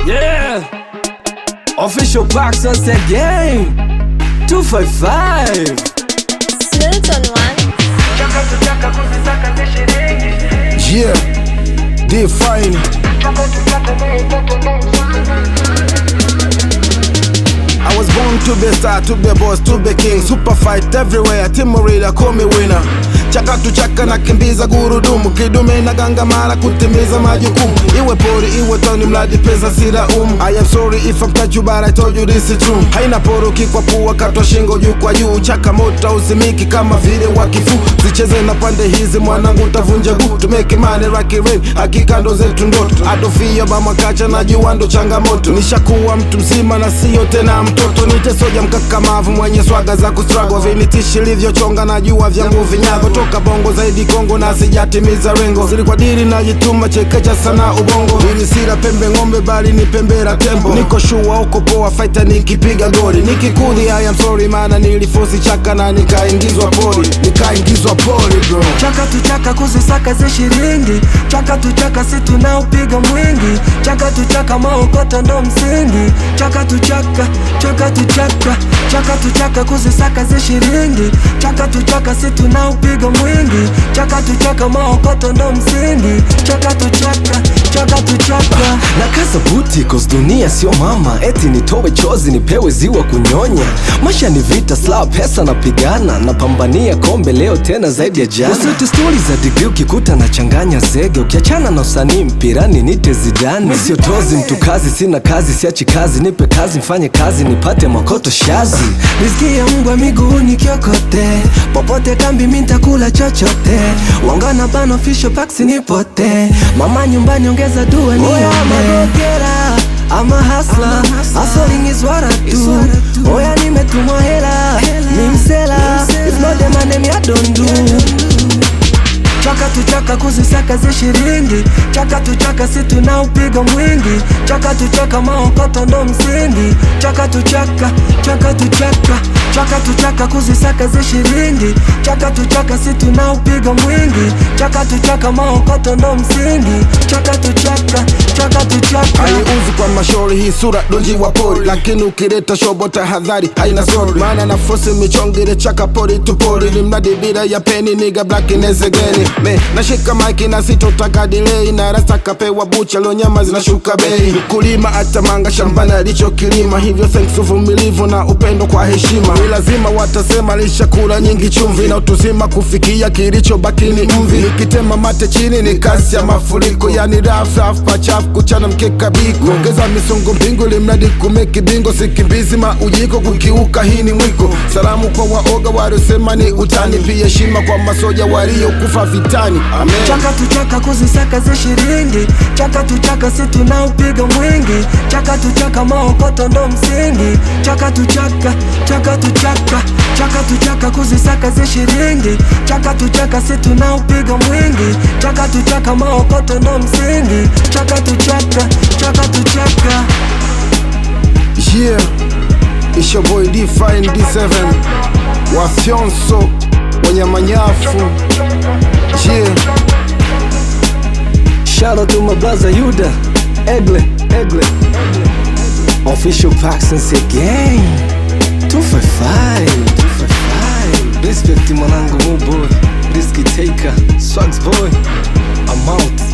Yeah, official Paxson said game 255 Stilton one. Yeah, define. I was born to be a star, to be a boss, to be king. Super fight everywhere, team reader, call me winner. Chaka tu chaka na kimbiza gurudumu, kidume na gangamara kutimiza majukumu. Iwe pori, iwe toni, mradi pesa sila I am sorry if I'm cut you but I told you this is true. Haina poro kikwa pua katwa shingo juu kwa juu. Chaka moto uzimiki kama vile wakifu. Zicheze na pande hizi mwanangu utavunja guu. Tumeke mane raki rain, hakika ndo zetu ndoto. Adofia mama kacha na jua ndo changamoto. Nishakuwa mtu mzima na siyo tena mtoto. Nite soja mkakamavu mwenye swaga za kustruggle. Vinitishi livyo chonga na jua vyangu vinyago. Toka bongo zaidi Kongo na sijatimiza rengo. Zili kwa diri na jituma chekecha sana ubongo. Hili sila pembe ngombe bali ni pembe la tembo. Niko shua uko poa fighter nikipiga goli. Nikikudhi I am sorry mana nilifosi chaka na nikaingizwa pori. Nikaingizwa pori bro. Chaka tu chaka kuzisaka ze shilingi. Chaka tu chaka si tunaupiga mwingi. Chaka tu chaka maokoto ndo msingi. Chaka tu chaka, chaka tu chaka. Chaka tu chaka kuzisaka ze shilingi. Chaka tu chaka si tunaupiga mwingi. Chaka tu chaka maokoto ndo msingi. Chaka tu chaka, chaka tu chaka. Na kaza buti cause dunia sio mama. Eti nitowe chozi nipewe ziwa kunyonya. Maisha ni vita slap pesa napigana. Napambania kombe leo tena zaidi ya jana. Usiti story za degree ukikuta na changanya zege. Ukiachana na usanii mpirani nite Zidane. Sio tozi mtu kazi sina kazi siachi kazi. Nipe kazi mfanye kazi nipate makoto shazi. Riziki ya mbwa miguuni kiokote. Popote kambi mintakula chochote. Wangana bano official Paxson nipote. Mama nyumbani ongeza dua ni Oya magogera, I'm a hustler. Hustling is what I do. Oya nimetumwa hela, ni msela. If not the money me I don't do. Chaka tu chaka kuzisaka ze shilingi. Chaka tu chaka si tunaupiga mwingi. Chaka tu chaka maokoto ndo msingi. Chaka tu chaka, chaka tu chaka. Chaka tu chaka kuzisaka ze shilingi. Chaka tu chaka si tunaupiga mwingi. Chaka tu chaka maokoto ndo msingi. Chaka tu chaka, chaka tu chaka. Haiuzi kwa mashori hii sura donji wa pori. Lakini ukireta shobo tahadhari haina sorry. Maana na fosi michongire chaka pori tu pori. Limnadi bila ya peni nigga black ineze geni. Nashika maiki na sitotaka delay. Na rasta kapewa bucha lo nyama zinashuka bei. Kulima atamanga shambana alicho kilima. Hivyo thanks uvumilivu na upendo kwa heshima. Ni lazima watasema lishakula nyingi chumvi. Na utuzima kufikia kilicho baki ni mvi. Nikitema mate chini ni kasi ya mafuriko. Yani raf pachaf kuchana mkeka biko. Ongeza misongo mbingu limradi kumeki bingo. Sikimbizi maujiko kukiuka hii ni mwiko. Salamu kwa waoga waliosema ni utani. Pia heshima kwa masoja walio kufa vitani. Amen. Chaka tu chaka kuzisaka ze shilingi. Chaka tu chaka si tunaupiga mwingi. Chaka tu chaka maokoto ndo msingi. Chaka tu chaka, chaka tu chaka. Chaka tu chaka kuzisaka ze shilingi. Chaka tu chaka si tunaupiga mwingi. Chaka tu chaka maokoto ndo msingi. Chaka tu chaka, chaka tu chaka. Yeah, it's your boy Define D7 Wafyonso Wanyamanyafu. Yeah. Shout out to my brother Yuda Egle. Official Paxson say gang 255 Respect mwanangu Muboy Risky Taker Swags boy I'm out.